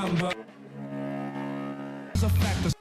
number. It's a fact.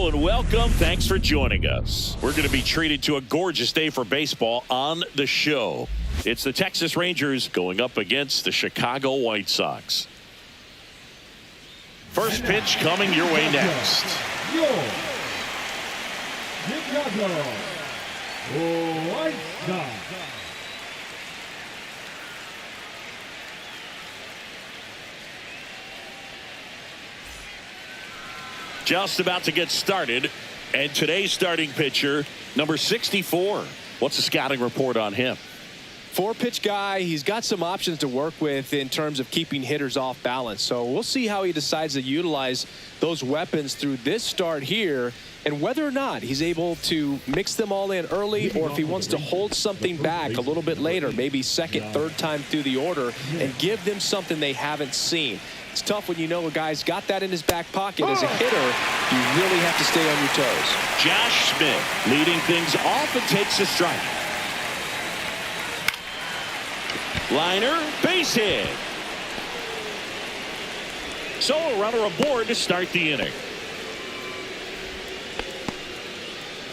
and welcome. Thanks for joining us. We're going to be treated to a gorgeous day for baseball on the show. It's the Texas Rangers going up against the Chicago White Sox. First pitch coming your way next. Your Chicago White Sox. Just about to get started, and today's starting pitcher, number 64. What's the scouting report on him? Four-pitch guy. He's got some options to work with in terms of keeping hitters off balance. So we'll see how he decides to utilize those weapons through this start here, and whether or not he's able to mix them all in early, or if he wants to hold something back a little bit later, maybe second, third time through the order, and give them something they haven't seen. It's tough when you know a guy's got that in his back pocket. As a hitter, you really have to stay on your toes. Josh Smith leading things off and takes a strike. Liner, base hit. So a runner aboard to start the inning.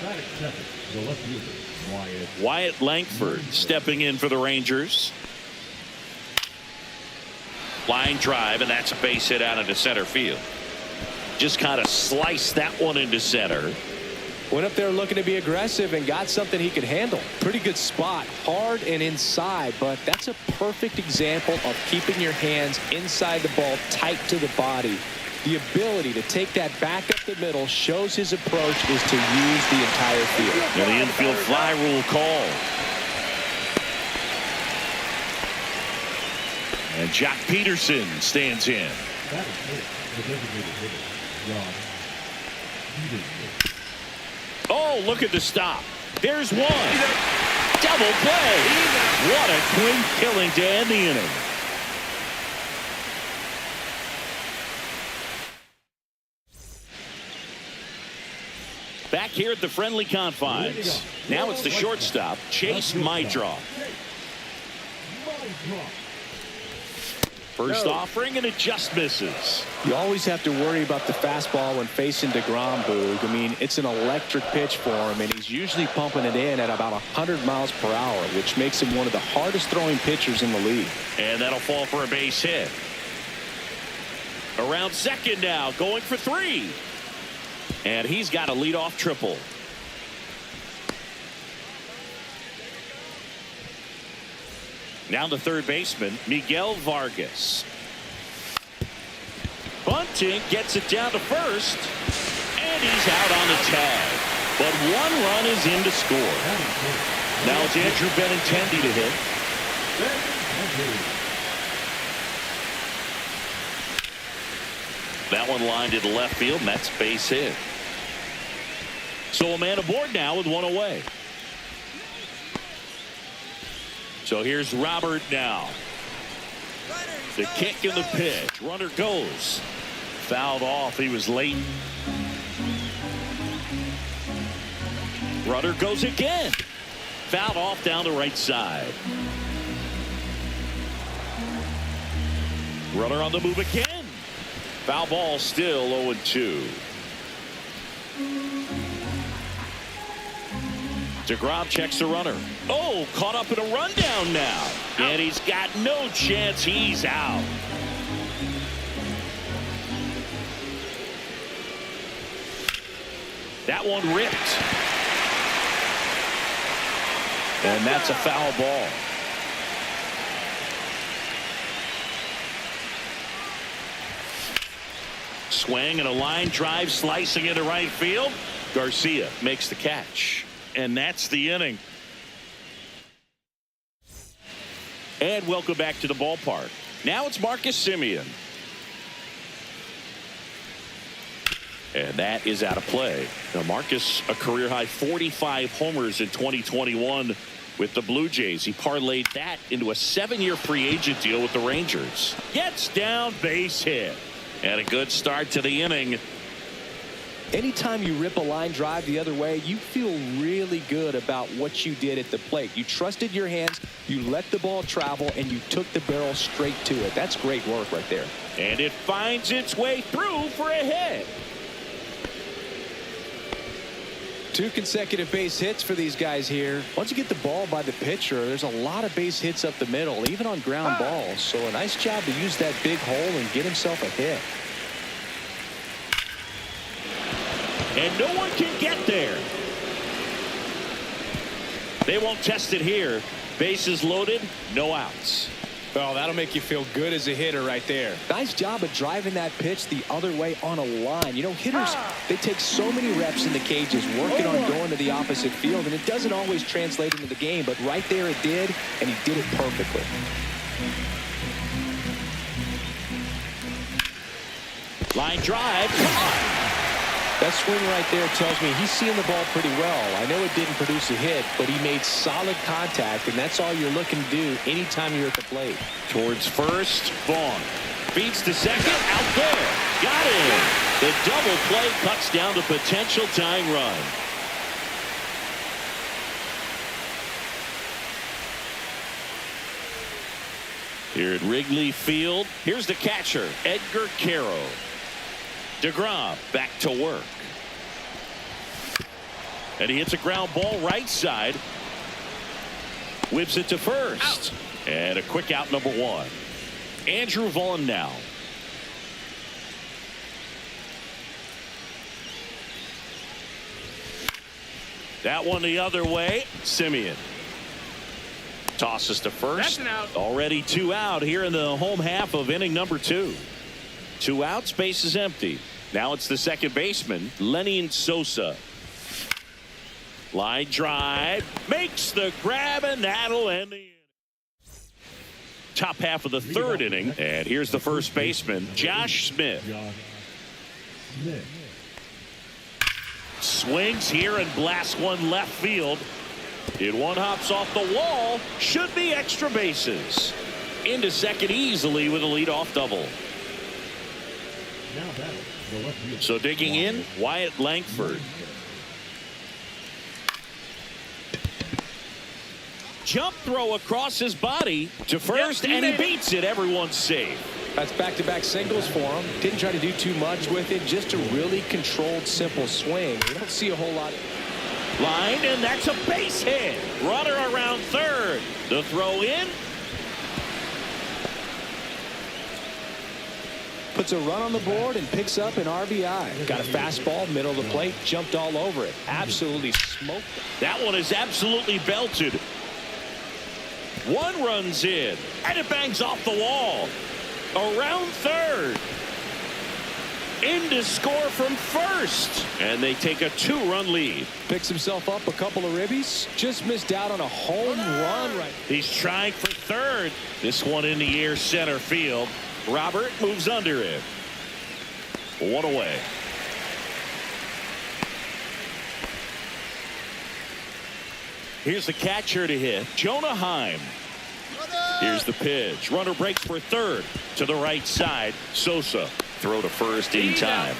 Batting second, the left fielder, Wyatt Langford stepping in for the Rangers. Line drive, and that's a base hit out into center field. Just kind of sliced that one into center. Went up there looking to be aggressive and got something he could handle. Pretty good spot, hard and inside, but that's a perfect example of keeping your hands inside the ball, tight to the body. The ability to take that back up the middle shows his approach is to use the entire field. And the infield fly rule call. And Jock Peterson stands in. batting fifth, the designated hitter, John Peterson. Oh, look at the stop. There's one. Double play. What a clean killing to end the inning. Back here at the friendly confines. Now it's the shortstop, Chase Maidroff. First offering, and it just misses. You always have to worry about the fastball when facing DeGrom, Boog. I mean, it's an electric pitch for him, and he's usually pumping it in at about 100 miles per hour, which makes him one of the hardest throwing pitchers in the league. And that'll fall for a base hit. Around second now, going for three. And he's got a leadoff triple. Now the third baseman, Miguel Vargas. Bunting gets it down to first, and he's out on the tag. But one run is in to score. Now it's Andrew Benintendi to hit. That one lined to the left field, and that's base hit. So a man aboard now with one away. So here's Robert now. The kick and the pitch. Runner goes. Fouled off. He was late. Runner goes again. Fouled off down the right side. Runner on the move again. Foul ball still 0-2. DeGrom checks the runner. Oh, caught up in a rundown now. And he's got no chance. He's out. That one ripped. And that's a foul ball. Swing and a line drive slicing into right field. Garcia makes the catch. And that's the inning. And welcome back to the ballpark. Now it's Marcus Semien. And that is out of play. Now Marcus, a career high 45 homers in 2021 with the Blue Jays. He parlayed that into a 7-year free agent deal with the Rangers. Gets down, base hit. And a good start to the inning. Anytime you rip a line drive the other way, you feel really good about what you did at the plate. You trusted your hands, you let the ball travel, and you took the barrel straight to it. That's great work right there. And it finds its way through for a hit. 2 consecutive base hits for these guys here. Once you get the ball by the pitcher, there's a lot of base hits up the middle, even on ground balls. So a nice job to use that big hole and get himself a hit. And no one can get there. They won't test it here. Bases loaded, no outs. Well, that'll make you feel good as a hitter right there. Nice job of driving that pitch the other way on a line. You know, hitters, they take so many reps in the cages working on going to the opposite field, and it doesn't always translate into the game, but right there it did, and he did it perfectly. Line drive. Come on. That swing right there tells me he's seeing the ball pretty well. I know it didn't produce a hit, but he made solid contact, and that's all you're looking to do anytime you're at the plate. Towards first, Vaughn. Feeds to second, out there. Got it. The double play cuts down the potential tying run. Here at Wrigley Field, here's the catcher, Edgar Caro. DeGrom back to work. And he hits a ground ball right side. Whips it to first. Out. And a quick out, number 1. Andrew Vaughn now. That one the other way. Simeon. Tosses to first. That's an out. Already 2 out here in the home half of inning number 2. 2 outs, base is empty. Now it's the second baseman, Lenyn Sosa. Line drive, makes the grab, and that'll end the inning. Top half of the 3rd inning, and here's the first baseman, Josh Smith. Swings here and blasts one left field. It one hops off the wall, should be extra bases. Into second easily with a leadoff double. So digging in, Wyatt Langford. Jump throw across his body to first, and he beats it. Everyone's safe. That's back-to-back singles for him. Didn't try to do too much with it. Just a really controlled, simple swing. You don't see a whole lot. Line, and that's a base hit. Runner around third. The throw in. Puts a run on the board and picks up an RBI. Got a fastball, middle of the plate, jumped all over it. Absolutely smoked it. That one is absolutely belted. 1 runs in, and it bangs off the wall. Around third. In to score from first. And they take a 2-run lead. Picks himself up a couple of ribbies. Just missed out on a home run right. He's trying for third. This one in the air center field. Robert moves under it. 1 away. Here's the catcher to hit, Jonah Heim. Here's the pitch. Runner breaks for third to the right side. Sosa throw to first in time.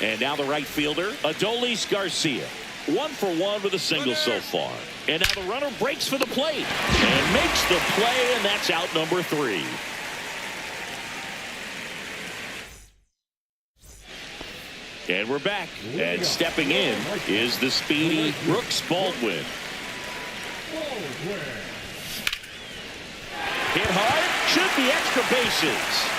And now the right fielder, Adolis Garcia. 1 for 1 with a single so far. And now the runner breaks for the plate and makes the play, and that's out number 3. And we're back. And stepping in is the speedy Brooks Baldwin. Hit hard, should be extra bases.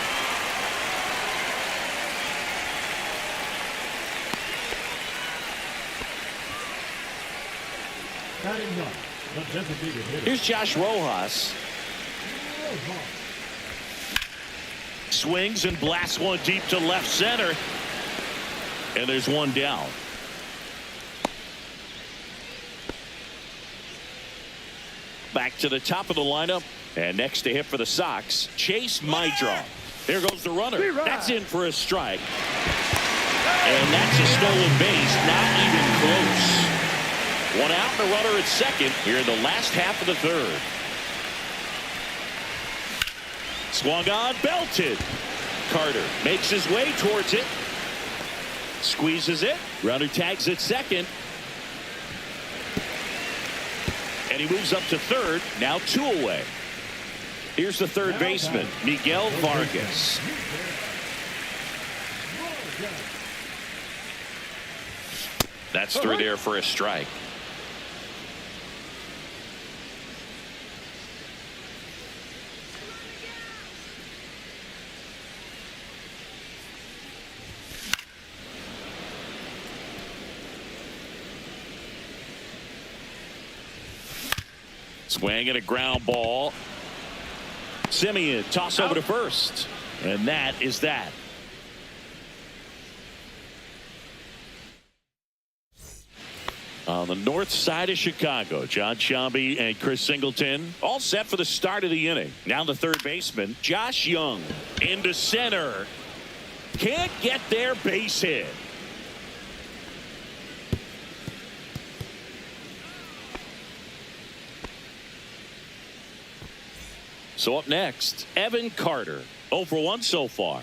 Here's Josh Rojas. Swings and blasts one deep to left center. And there's one down. Back to the top of the lineup. And next to hit for the Sox, Chase Meidroth. There goes the runner. That's in for a strike. And that's a stolen base. Not even close. 1 out and a runner at second here in the last half of the 3rd. Swung on, belted. Carter makes his way towards it. Squeezes it. Runner tags at second. And he moves up to third. Now 2 away. Here's the third baseman, Miguel Vargas. That's through there for a strike. Swing and a ground ball. Semien toss over to first. And that is that. On the north side of Chicago, John Sciambi and Chris Singleton all set for the start of the inning. Now the third baseman, Josh Young, into center. Can't get there, base hit. So up next, Evan Carter. 0 for 1 so far.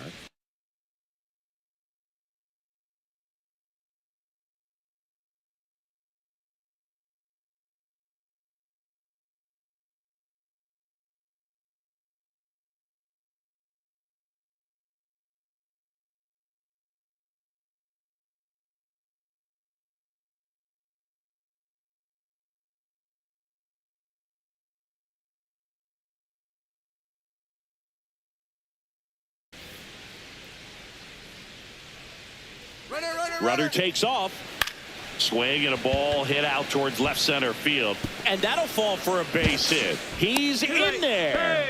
Runner takes off. Swing and a ball hit out towards left center field. And that'll fall for a base hit. He's in there.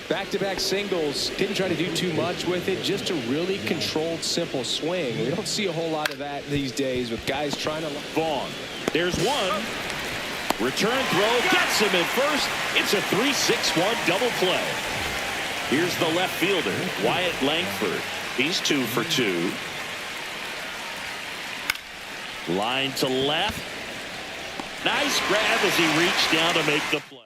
Back-to-back singles. Didn't try to do too much with it. Just a really controlled, simple swing. We don't see a whole lot of that these days with guys trying to... Vaughn. There's one. Return throw. Gets him in first. It's a 3-6-1 double play. Here's the left fielder, Wyatt Langford. He's 2 for 2. Line to left. Nice grab as he reached down to make the play.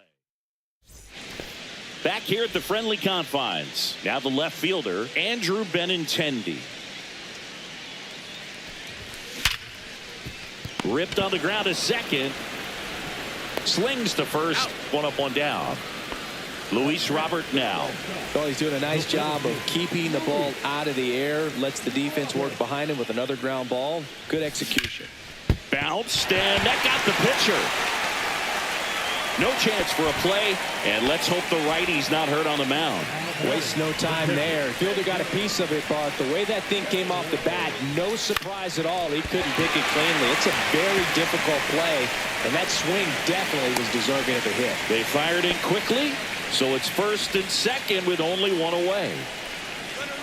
Back here at the friendly confines. Now the left fielder, Andrew Benintendi. Ripped on the ground to second. Slings to first. One up, one down. Luis Robert now. Well, he's doing a nice job of keeping the ball out of the air. Lets the defense work behind him with another ground ball. Good execution. Bounced, and that got the pitcher. No chance for a play, and let's hope the righty's not hurt on the mound. Wastes no time there. Fielder got a piece of it, but the way that thing came off the bat, no surprise at all. He couldn't pick it cleanly. It's a very difficult play, and that swing definitely was deserving of a hit. They fired in quickly. So it's first and second with only one away.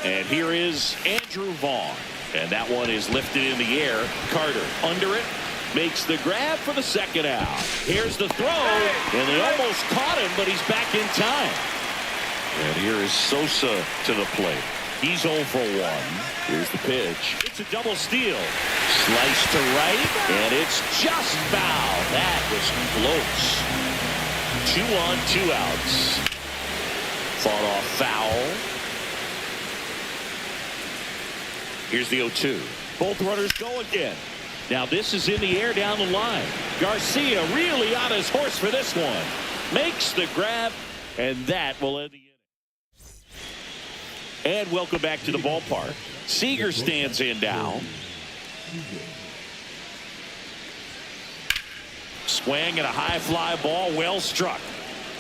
And here is Andrew Vaughn. And that one is lifted in the air. Carter under it. Makes the grab for the second out. Here's the throw. And they almost caught him, but he's back in time. And here is Sosa to the plate. He's 0 for 1. Here's the pitch. It's a double steal. Slice to right. And it's just foul. That was close. 2 on, 2 outs. Fought off foul. Here's the 0-2. Both runners go again. Now this is in the air down the line. Garcia really on his horse for this one. Makes the grab, and that will end the inning. And welcome back to the ballpark. Seager stands in now. Swing and a high fly ball, well struck.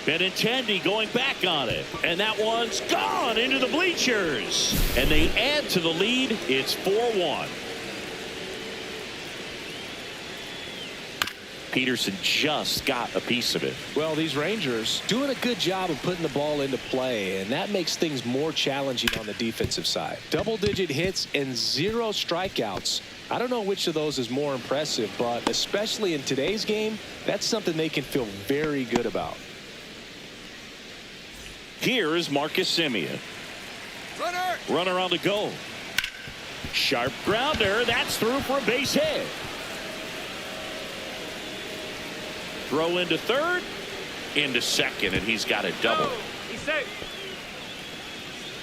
Benintendi going back on it. And that one's gone into the bleachers. And they add to the lead. It's 4-1. Peterson just got a piece of it. Well, these Rangers doing a good job of putting the ball into play, and that makes things more challenging on the defensive side. Double-digit hits and 0 strikeouts. I don't know which of those is more impressive, but especially in today's game, that's something they can feel very good about. Here is Marcus Semien. Runner on the go. Sharp grounder. That's through for a base hit. Throw into third, into second, and he's got a double. He's safe.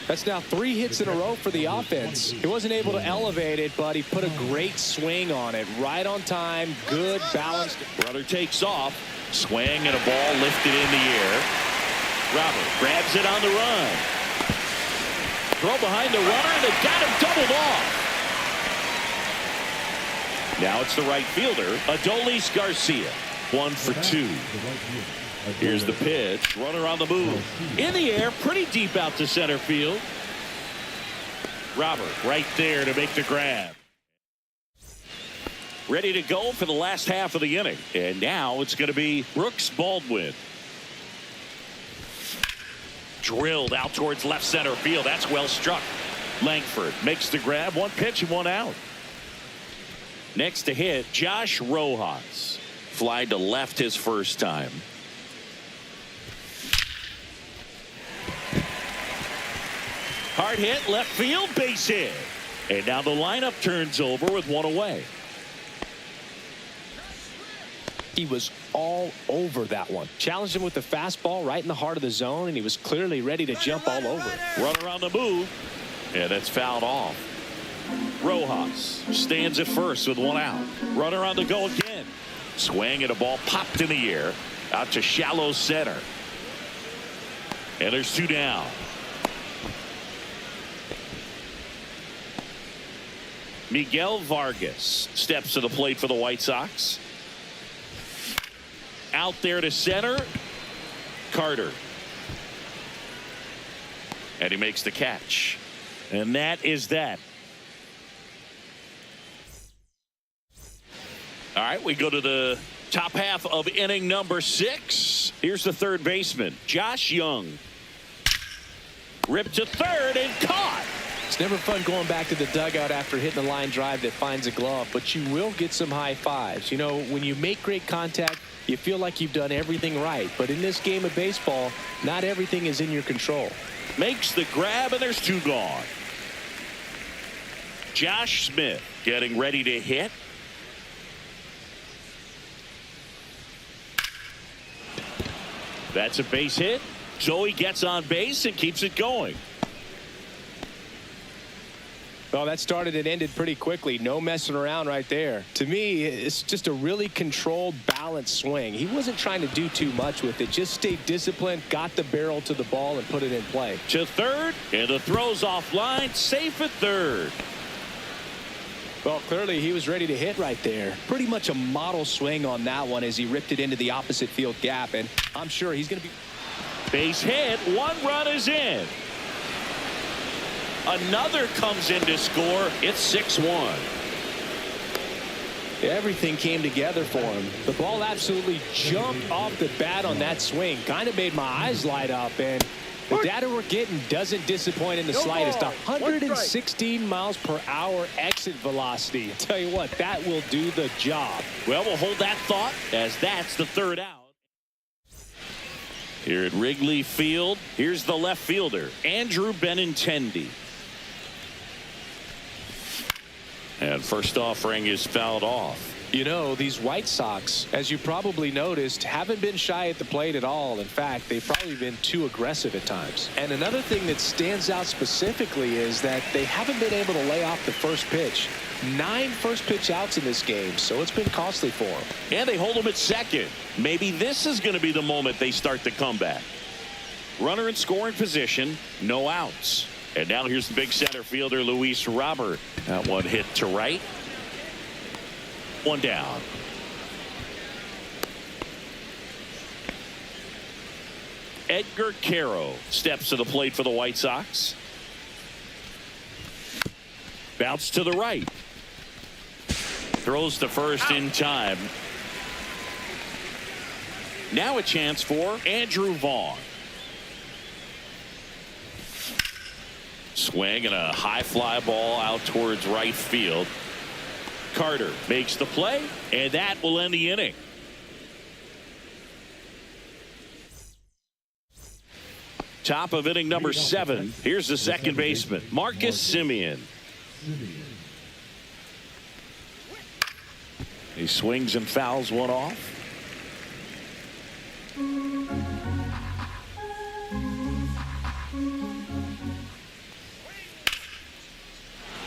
That's now 3 hits in a row for the offense. He wasn't able to elevate it, but he put a great swing on it. Right on time, good, balanced. Runner takes off. Swing and a ball lifted in the air. Robert grabs it on the run. Throw behind the runner, and they got him doubled off. Now it's the right fielder, Adolis Garcia. 1 for 2. Here's the pitch. Runner on the move. In the air, pretty deep out to center field. Robert right there to make the grab. Ready to go for the last half of the inning. And now it's going to be Brooks Baldwin. Drilled out towards left center field. That's well struck. Langford makes the grab. 1 pitch and 1 out. Next to hit, Josh Rojas. Fly to left his first time. Hard hit, left field, base hit. And now the lineup turns over with 1 away. He was all over that one. Challenged him with the fastball right in the heart of the zone, and he was clearly ready to jump all over it. Runner on the move, and that's fouled off. Rojas stands at first with 1 out. Runner on the go again. Swing and a ball popped in the air out to shallow center. And there's 2 down. Miguel Vargas steps to the plate for the White Sox. Out there to center. Carter. And he makes the catch. And that is that. All right, we go to the top half of inning number 6. Here's the third baseman, Josh Young. Ripped to third and caught. It's never fun going back to the dugout after hitting a line drive that finds a glove, but you will get some high fives. You know, when you make great contact, you feel like you've done everything right. But in this game of baseball, not everything is in your control. Makes the grab, and there's 2 gone. Josh Smith getting ready to hit. That's a base hit. So he gets on base and keeps it going. Well, that started and ended pretty quickly. No messing around right there. To me, it's just a really controlled, balanced swing. He wasn't trying to do too much with it. Just stayed disciplined, got the barrel to the ball, and put it in play. To third, and the throw's offline. Safe at third. Well, clearly he was ready to hit right there. Pretty much a model swing on that one as he ripped it into the opposite field gap, and I'm sure he's going to be... Base hit. 1 run is in. Another comes in to score. It's 6-1. Everything came together for him. The ball absolutely jumped off the bat on that swing. Kind of made my eyes light up, and the data we're getting doesn't disappoint in the slightest. 116 miles per hour exit velocity. I tell you what, that will do the job. Well, we'll hold that thought as that's the third out. Here at Wrigley Field, here's the left fielder, Andrew Benintendi. And first offering is fouled off. You know, these White Sox, as you probably noticed, haven't been shy at the plate at all. In fact, they've probably been too aggressive at times. And another thing that stands out specifically is that they haven't been able to lay off the first pitch. 9 first pitch outs in this game, so it's been costly for them. And they hold them at second. Maybe this is going to be the moment they start the comeback. Runner in scoring position, no outs. And now here's the big center fielder, Luis Robert. That one hit to right. 1 down. Edgar Caro steps to the plate for the White Sox. Bounce to the right. Throws to first in time. Now a chance for Andrew Vaughn. Swing and a high fly ball out towards right field. Carter makes the play, and that will end the inning. Top of inning number 7. Here's the second baseman, Marcus Semien. He swings and fouls one off.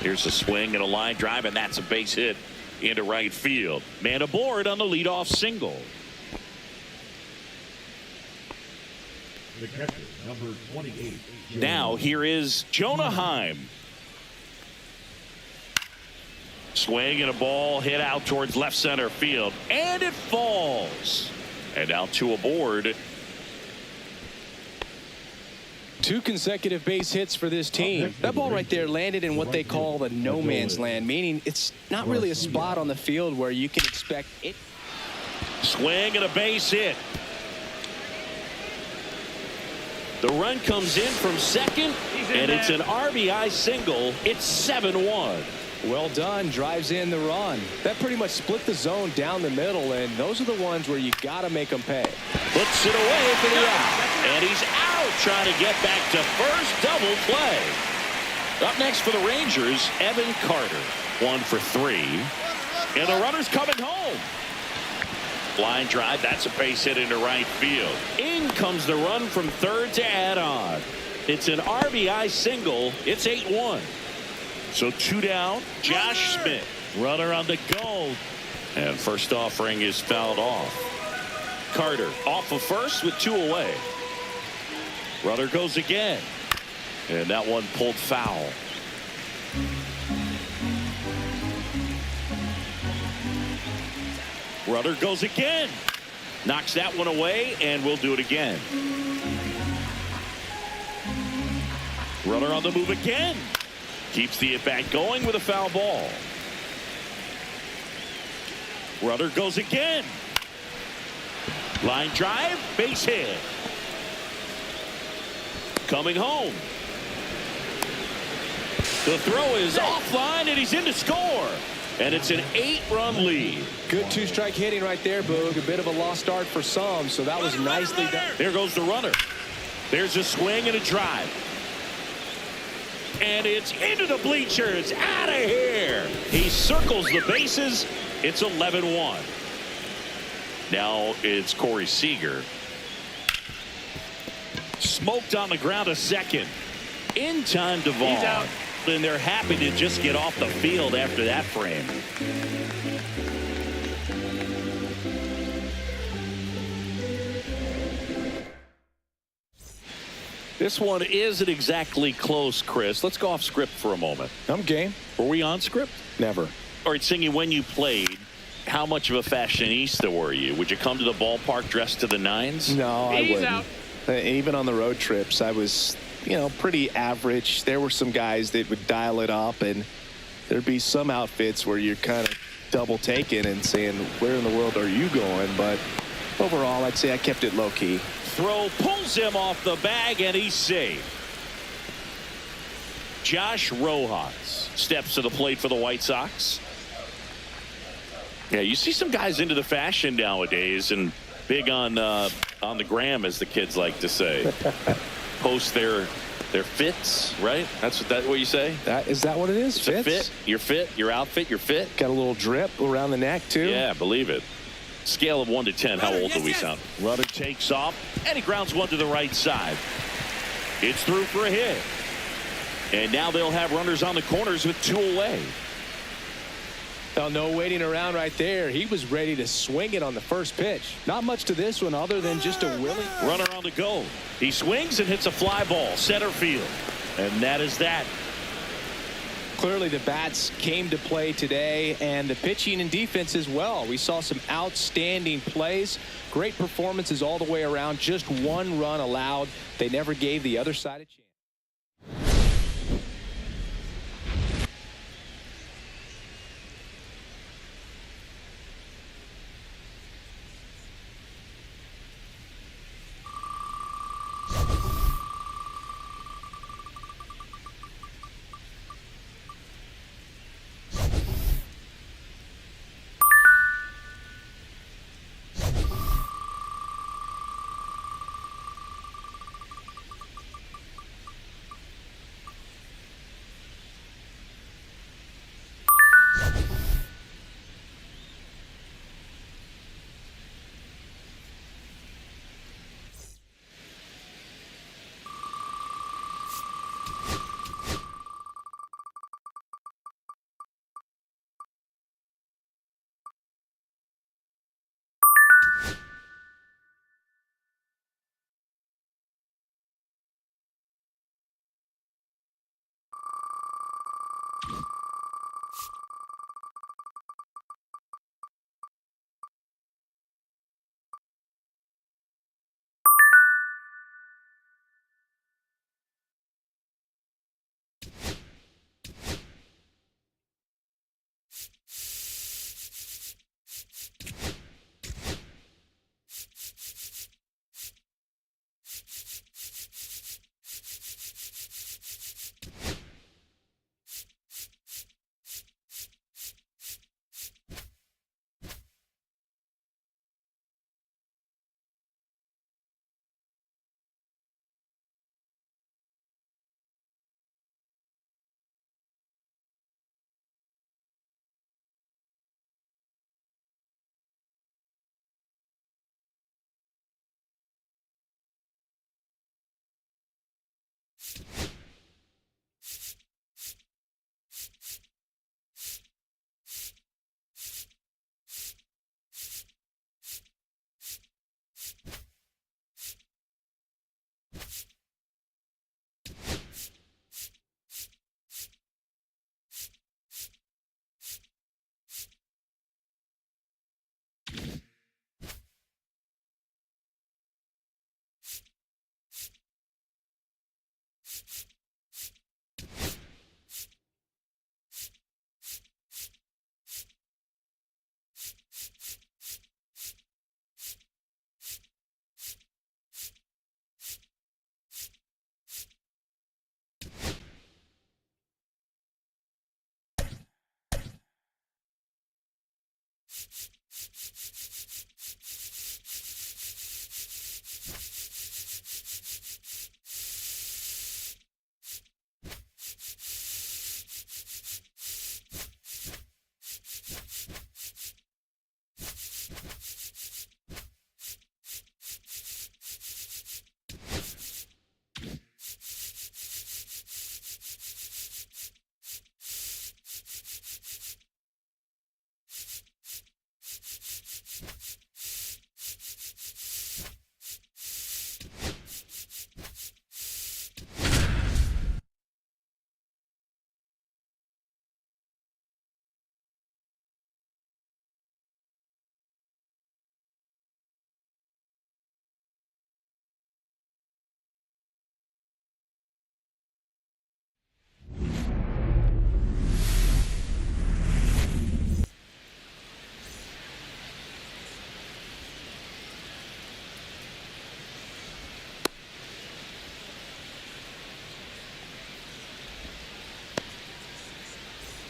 Here's a swing and a line drive, and that's a base hit into right field. Man aboard on the leadoff single. The catcher, number 28. Now here is Jonah Heim. swing and a ball hit out towards left center field, and it falls. And now 2 aboard. 2 consecutive base hits for this team. That ball right there landed in what they call the no man's land, meaning it's not really a spot on the field where you can expect it. Swing and a base hit. The run comes in from second, and it's an RBI single. It's 7-1. Well done, drives in the run. That pretty much split the zone down the middle, and those are the ones where you got to make them pay. Puts it away for the out, and he's out trying to get back to first. Double play. Up next for the Rangers, Evan Carter. 1 for 3, and the runner's coming home. Line drive, that's a base hit into right field. In comes the run from third to add on. It's an RBI single. It's 8-1. So 2 down. Josh Smith, runner on the go. And first offering is fouled off. Carter off of first with 2 away. Runner goes again. And that one pulled foul. Runner goes again. Knocks that one away, and we'll do it again. Runner on the move again. Keeps the at-bat going with a foul ball. Runner goes again. Line drive, base hit. Coming home. The throw is offline, and he's in to score. And it's an 8-run lead. Good 2-strike hitting right there, Boog. A bit of a lost start for some, so that was nicely done. There goes the runner. There's a swing and a drive. And it's into the bleachers. Out of here. He circles the bases. It's 11-1. Now it's Corey Seager. Smoked on the ground to second. In time, Duvall. He's out. And they're happy to just get off the field after that frame. This one isn't exactly close, Chris. Let's go off script for a moment. I'm game. Were we on script? Never. All right, Singy, when you played, how much of a fashionista were you? Would you come to the ballpark dressed to the nines? No, I wouldn't. Even on the road trips, I was, pretty average. There were some guys that would dial it up, and there'd be some outfits where you're kind of double taking and saying, where in the world are you going? But overall, I'd say I kept it low key. Throw pulls him off the bag, and he's safe. Josh Rojas steps to the plate for the White Sox. Yeah, you see some guys into the fashion nowadays, and big on the gram, as the kids like to say. Post their fits, right? That's what you say? Is that what it is? It's a fit. Your fit, your outfit, your fit. Got a little drip around the neck, too. Yeah, believe it. Scale of 1 to 10, how old do we sound? Runner takes off, and he grounds one to the right side. It's through for a hit. And now they'll have runners on the corners with 2 away. Oh, no waiting around right there. He was ready to swing it on the first pitch. Not much to this one other than just a willing. Runner on the go. He swings and hits a fly ball, center field. And that is that. Clearly the bats came to play today, and the pitching and defense as well. We saw some outstanding plays. Great performances all the way around. Just 1 run allowed. They never gave the other side a chance.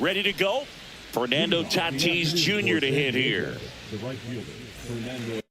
Ready to go? Fernando Tatis Jr. to hit here. The right fielder, Fernando.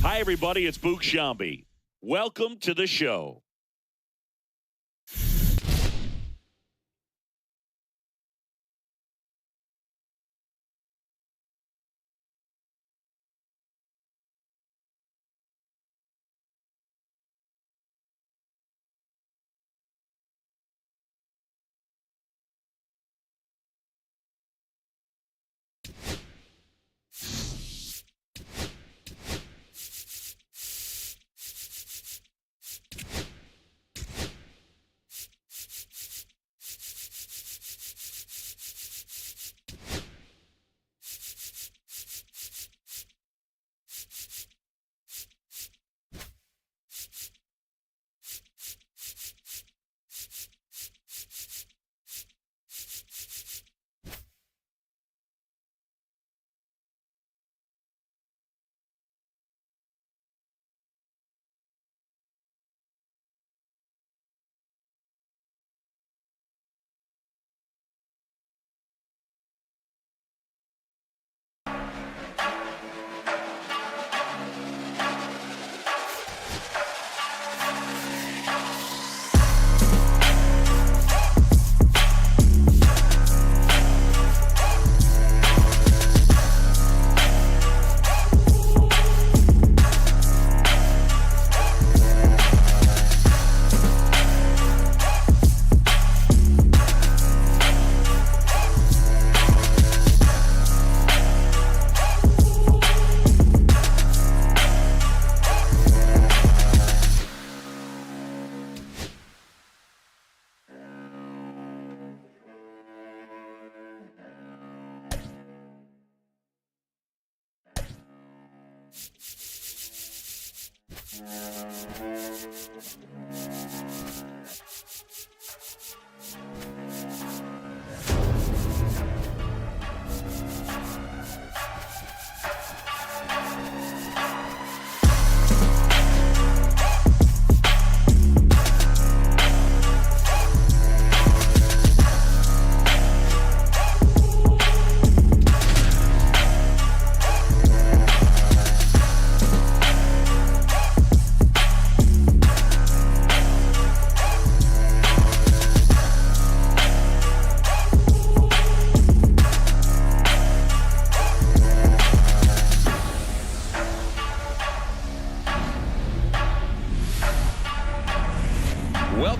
Hi, everybody. It's Boog Sciambi. Welcome to the show.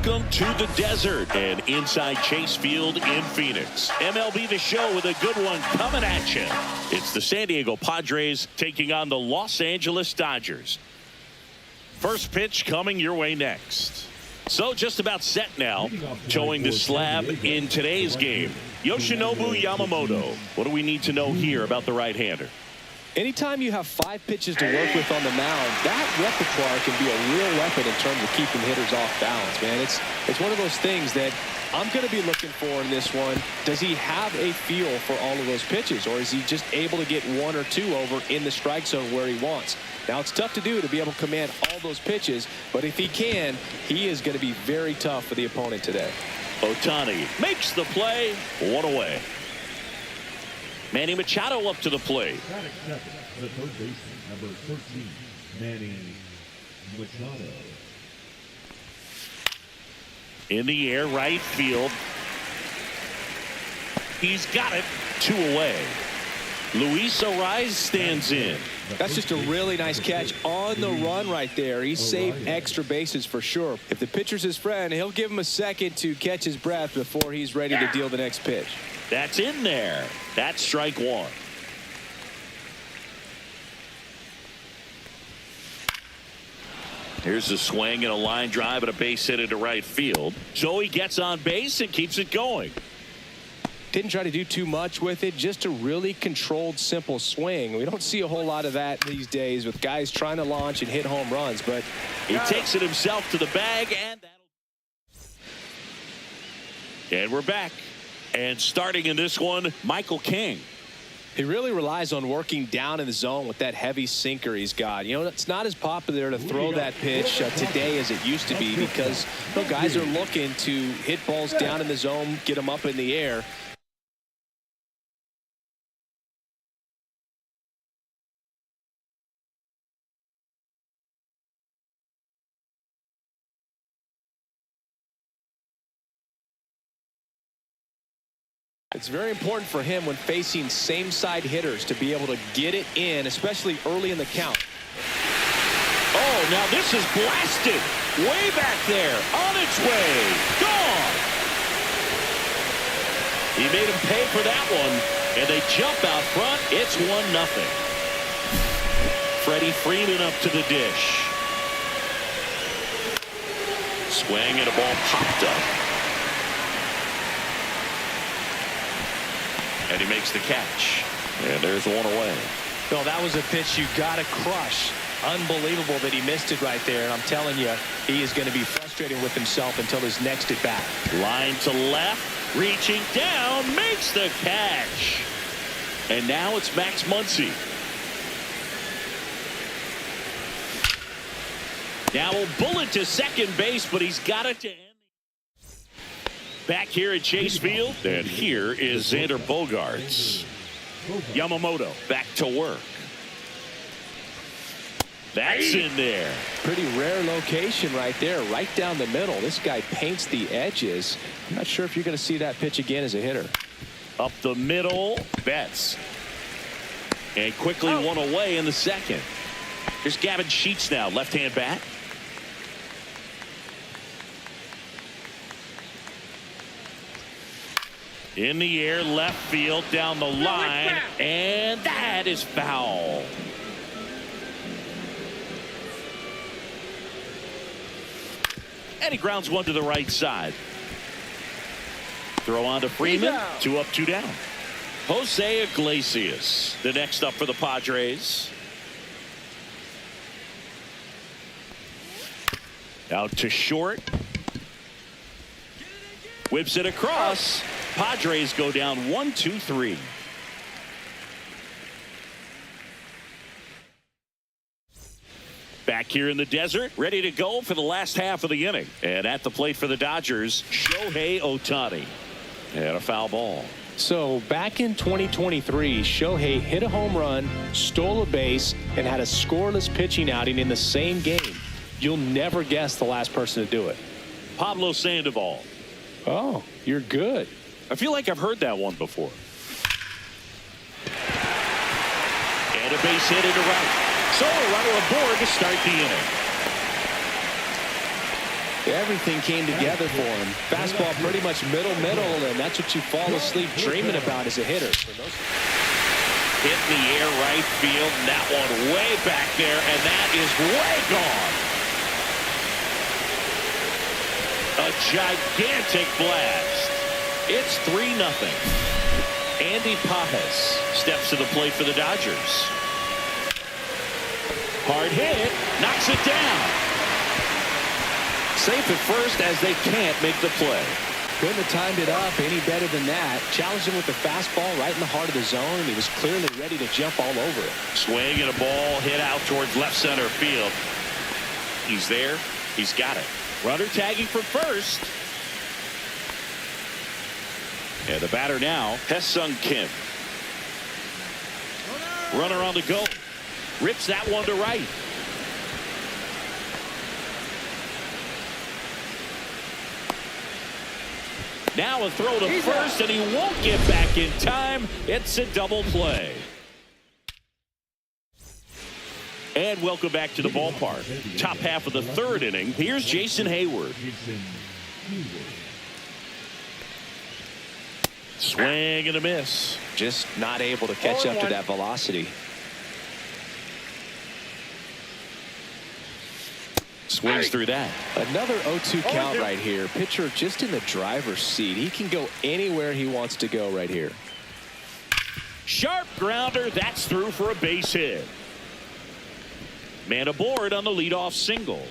Welcome to the desert and inside Chase Field in Phoenix. MLB The Show with a good one coming at you. It's the San Diego Padres taking on the Los Angeles Dodgers. First pitch coming your way next. So just about set now, showing the slab in today's game. Yoshinobu Yamamoto. What do we need to know here about the right-hander? Anytime you have 5 pitches to work with on the mound, that repertoire can be a real weapon in terms of keeping hitters off balance, man. It's one of those things that I'm going to be looking for in this one. Does he have a feel for all of those pitches, or is he just able to get 1 or 2 over in the strike zone where he wants? Now, it's tough to do to be able to command all those pitches, but if he can, he is going to be very tough for the opponent today. Ohtani makes the play, 1 away. Manny Machado up to the plate. Batting second, the third baseman, number 13, Manny Machado. In the air, right field. He's got it, 2 away. Luis Arraez stands in. That's just a really nice catch on the run right there. He saved extra bases for sure. If the pitcher's his friend, he'll give him a second to catch his breath before he's ready to deal the next pitch. That's in there. That's strike 1. Here's a swing and a line drive and a base hit into right field. So he gets on base and keeps it going. Didn't try to do too much with it, just a really controlled, simple swing. We don't see a whole lot of that these days with guys trying to launch and hit home runs, but he takes it himself to the bag, and we're back. And starting in this one, Michael King. He really relies on working down in the zone with that heavy sinker he's got. You know, it's not as popular to throw that pitch today as it used to be because guys are looking to hit balls down in the zone, get them up in the air. It's very important for him when facing same-side hitters to be able to get it in, especially early in the count. Oh, now this is blasted. Way back there. On its way. Gone. He made him pay for that one, and they jump out front. It's 1-0. Freddie Freeman up to the dish. Swing and a ball popped up. And he makes the catch. And there's 1 away. No, that was a pitch you got to crush. Unbelievable that he missed it right there. And I'm telling you, he is going to be frustrated with himself until his next at bat. Line to left. Reaching down. Makes the catch. And now it's Max Muncy. Now a bullet to second base, but he's got it to end. Back here at Chase Field, and here is Xander Bogaerts. Yamamoto back to work. That's in there. Pretty rare location right there, right down the middle. This guy paints the edges. I'm not sure if you're going to see that pitch again as a hitter. Up the middle, Betts. And quickly 1 away in the second. Here's Gavin Sheets now, left-hand bat. In the air, left field, down the line, and that is foul. And he grounds 1 to the right side. Throw on to Freeman. 2 up, 2 down. Jose Iglesias, the next up for the Padres. Out to short. Whips it across. Padres go down 1-2-3. Back here in the desert, ready to go for the last half of the inning. And at the plate for the Dodgers, Shohei Ohtani. And a foul ball. So back in 2023, Shohei hit a home run, stole a base, and had a scoreless pitching outing in the same game. You'll never guess the last person to do it. Pablo Sandoval. Oh, you're good. I feel like I've heard that one before. And a base hit into right. So a runner aboard to start the inning. Everything came together for him. Fastball pretty much middle, and that's what you fall asleep dreaming about as a hitter. Hit in the air right field, and that one way back there, and that is way gone. A gigantic blast. It's 3-0. Andy Pages steps to the plate for the Dodgers. Hard hit, knocks it down. Safe at first as they can't make the play. Couldn't have timed it up any better than that. Challenged him with the fastball right in the heart of the zone, and he was clearly ready to jump all over it. Swing and a ball hit out towards left center field. He's there. He's got it. Runner tagging for first. And the batter now, Hae-Sung Kim. Runner on the go. Rips that one to right. Now a throw to first, and he won't get back in time. It's a double play. And welcome back to the ballpark. Top half of the third inning. Here's Jason Hayward. Swing and a miss. Just not able to catch up to that velocity. Swings through that. Another 0-2 count right here. Pitcher just in the driver's seat. He can go anywhere he wants to go right here. Sharp grounder. That's through for a base hit. Man aboard on the leadoff single.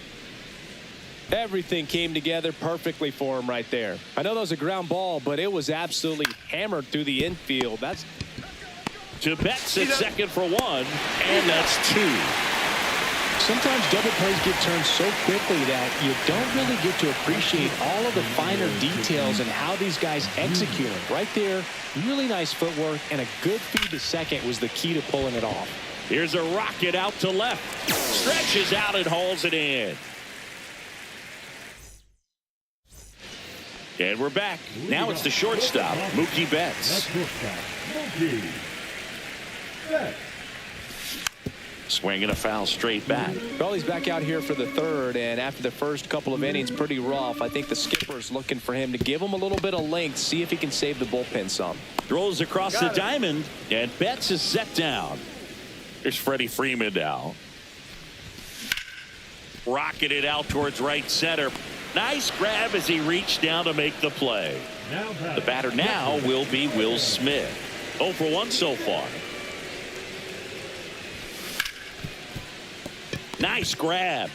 Everything came together perfectly for him right there. I know that was a ground ball, but it was absolutely hammered through the infield. That's to Betts at second for one, and that's two. Sometimes double plays get turned so quickly that you don't really get to appreciate all of the finer details and how these guys execute it. Right there, really nice footwork, and a good feed to second was the key to pulling it off. Here's a rocket out to left. Stretches out and hauls it in. And we're back. Now it's the shortstop, Mookie Betts. Swinging a foul straight back. Well, he's back out here for the third, and after the first couple of innings, pretty rough. I think the skipper's looking for him to give him a little bit of length, see if he can save the bullpen some. Throws across the diamond, and Betts is set down. There's Freddie Freeman now. Rocketed out towards right center. Nice grab as he reached down to make the play. The batter now will be Will Smith. 0 for 1 so far. Nice grab.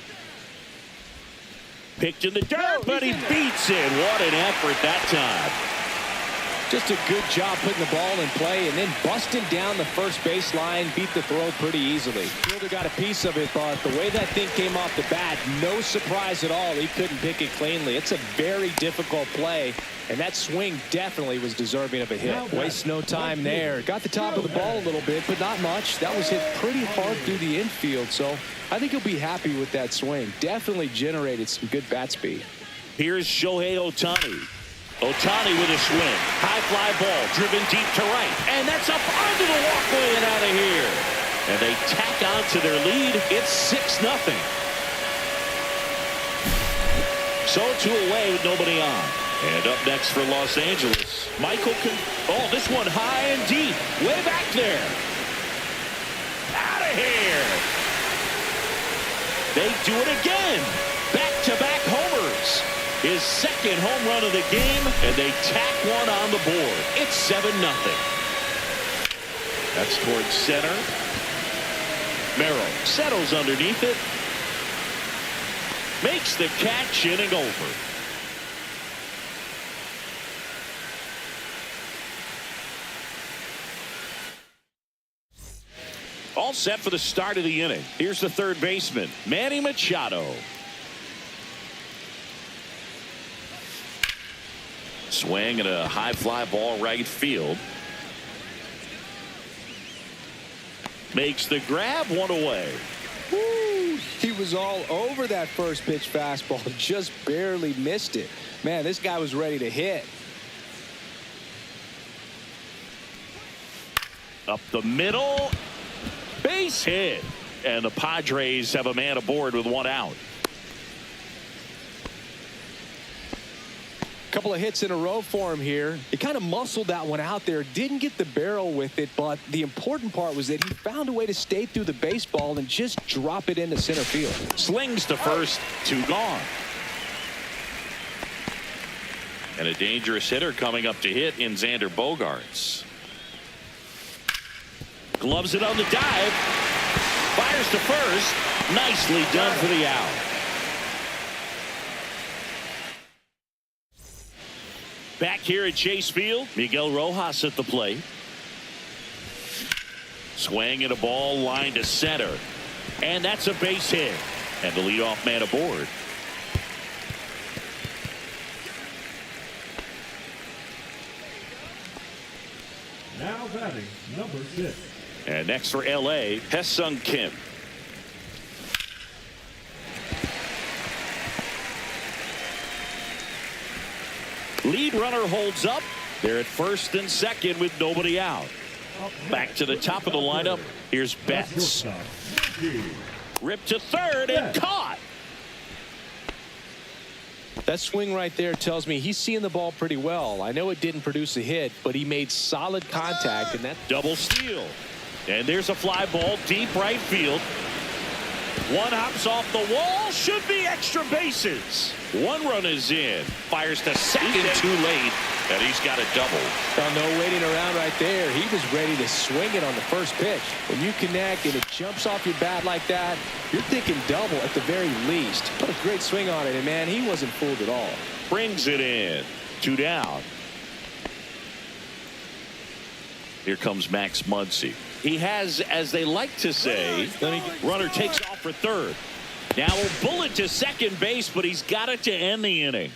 Picked in the dirt, but he beats it. What an effort that time. Just a good job putting the ball in play and then busting down the first baseline, beat the throw pretty easily. Fielder got a piece of it, but the way that thing came off the bat, no surprise at all. He couldn't pick it cleanly. It's a very difficult play, and that swing definitely was deserving of a hit. Waste no time there. Got the top of the ball a little bit, but not much. That was hit pretty hard through the infield, so I think he'll be happy with that swing. Definitely generated some good bat speed. Here's Shohei Ohtani. Ohtani with a swing. High fly ball driven deep to right. And that's up onto the walkway and out of here. And they tack on to their lead. It's 6-0. So 2 away with nobody on. And up next for Los Angeles, Michael oh, this one high and deep. Way back there. Out of here. They do it again. Back-to-back homers. His second home run of the game, and they tack one on the board. It's 7-0. That's towards center. Merrill settles underneath it. Makes the catch, inning over. All set for the start of the inning. Here's the third baseman, Manny Machado. Swing and a high fly ball right field. Makes the grab, one away. Woo, he was all over that first pitch fastball. Just barely missed it. Man, this guy was ready to hit. Up the middle. Base hit. And the Padres have a man aboard with 1 out. Couple of hits in a row for him here. He kind of muscled that one out there. Didn't get the barrel with it, but the important part was that he found a way to stay through the baseball and just drop it into center field. Slings to first, 2 gone. And a dangerous hitter coming up to hit in Xander Bogaerts. Gloves it on the dive. Fires to first. Nicely done for the out. Back here at Chase Field, Miguel Rojas at the plate. Swing and a ball line to center. And that's a base hit. And the leadoff man aboard. Now batting, number 6. And next for LA, Hye-Sung Kim. Lead runner holds up. They're at first and second with nobody out. Back to the top of the lineup. Here's Betts. Ripped to third and caught. That swing right there tells me he's seeing the ball pretty well. I know it didn't produce a hit, but he made solid contact, and that Double steal. And there's a fly ball deep right field. One hops off the wall. Should be extra bases. One run is in. Fires to second too late. And he's got a double. Well, no waiting around right there. He was ready to swing it on the first pitch. When you connect and it jumps off your bat like that, you're thinking double at the very least. What a great swing on it, and man, he wasn't fooled at all. Brings it in. 2 down. Here comes Max Muncy. He has, as they like to say, runner takes off for third. Now a bullet to second base, but he's got it to end the inning.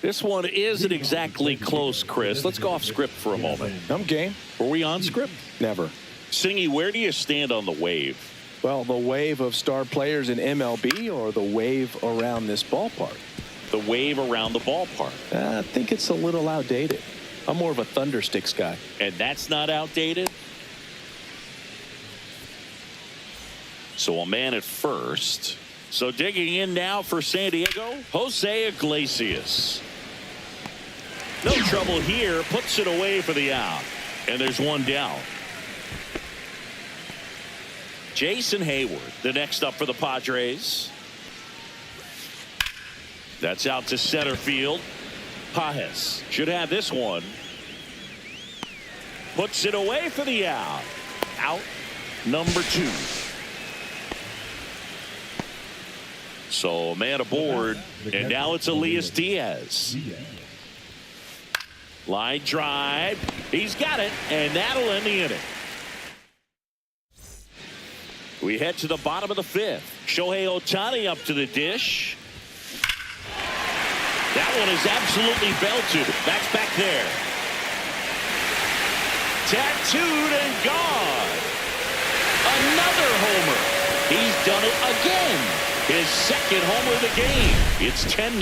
This one isn't exactly close, Chris. Let's go off script for a moment. I'm game. Were we on script? Never. Singy, where do you stand on the wave? Well, the wave of star players in MLB or the wave around this ballpark? The wave around the ballpark. I think it's a little outdated. I'm more of a Thundersticks guy. And that's not outdated? So a man at first. So digging in now for San Diego, Jose Iglesias. No trouble here. Puts it away for the out. And there's one down. Jason Hayward, the next up for the Padres. That's out to center field. Pages should have this one. Puts it away for the out. Out number 2. So a man aboard, and now it's Elias Diaz. Line drive. He's got it, and that'll end the inning. We head to the bottom of the 5th. Shohei Ohtani up to the dish. That one is absolutely belted. That's back there. Tattooed and gone. Another homer. He's done it again. His second homer of the game. It's 10-0.